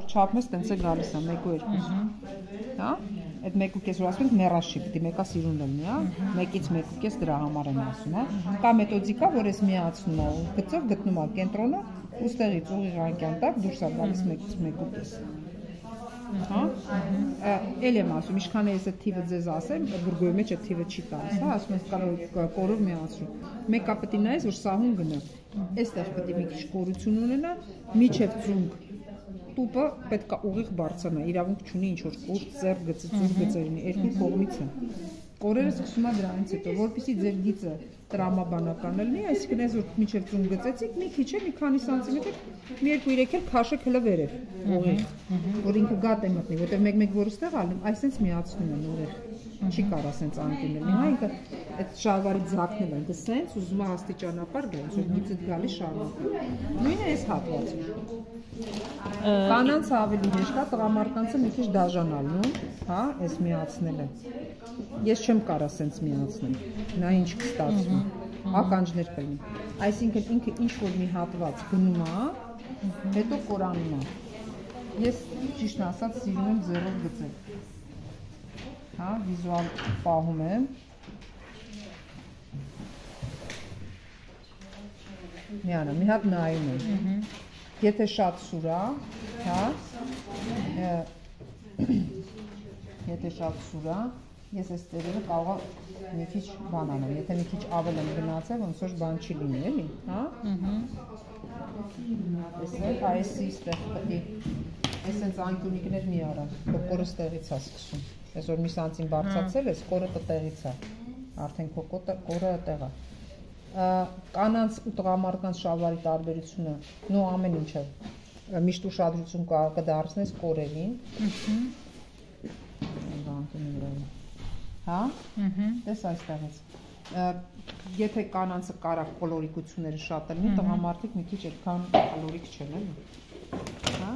Չափն է տենց է գալիս է 1-2 հա այդ 1.5 որ ասում ենք մեռաշի պիտի մեկը սիրուն լինի հա 1-ից 1.5 դրա համար եմ ասում հա կա մեթոդիկա որ ես միացնում եմ գծով գտնում եմ կենտրոնը ուստեղից ուղիղ անկյան տակ դուրս է գալիս 1-ից 1.5 հա էլ եմ ասում ինչքան է ես այդ թիվը ձեզ ասեմ բուրգոյի մեջ այդ թիվը չի տալիս հա ասում ես կորով միացրու մեկը պետք է նայես որ սահուն գնա այստեղ պետք է մի քիչ կորություն ունենա միջև ծունկ տուպը պետք է ուղիղ բարձրանա իրավունք չունի ինչ որ կուրտ ծեր գծը ծուր գծը լինի երկու կողմից է կորերը սկսում է դրանից հետո որպեսզի ձեր գիծը տրամաբանական լինի այսինքն այս որ միջև ծունկ գծեցիք մի քիչ է մի քանի սանտիմետր մի 2-3 էլ քաշեք հələ վերև ուղիղ որ ինքը գատ է մտնի որտեղ մեկ-մեկ որ ստեղ ալնում այսպես միացնում են ուղիղ չի կարա սենց անկյուն լինի հա ինքը այդ շալվարի ձակն է ինքը սենց ուզում է աստիճանաբար գա որ գիծը գալի շարունակում նույնը էս հատվածում կանանց ավելի հեշտ է տղամարդկանցը մի քիչ դաժանալու հա այս միացնելը ես չեմ կարա սենց միացնել նա ինչ կստացվում ականջներ կլինի այսինքն ինքը ինչ որ մի հատված գնում է հետո կորանում է ես ճիշտն ասած սիրում եմ ձեռով գծել հա վիզուալ պահում եմ մի հատ նայում եմ եթե շատ սուր է հա եթե շատ սուր է ես այս տերերը կարող եմ մի քիչ բան անեմ եթե մի քիչ ավել եմ գնացել ոնց որ բան չի լինի էլի հա տեսեք այսի ստեղ պետք է այսպես անկյունիկներ մի արա կորը ստեղից է սկսում այսօր մի սանտիմ բարձրացել ես կորը տեղից է արդեն քո կորը տեղ է կանանց ու տղամարդկանց շալվարի տարբերությունը նո ամեն ինչը միշտ ուշադրություն կդարձնես կորերին հա տես այստեղից եթե կանանցը կարակ կոլորիկությունները շատ լինի տղամարդիկ մի քիչ այդքան կոլորիկ չեն էլի հա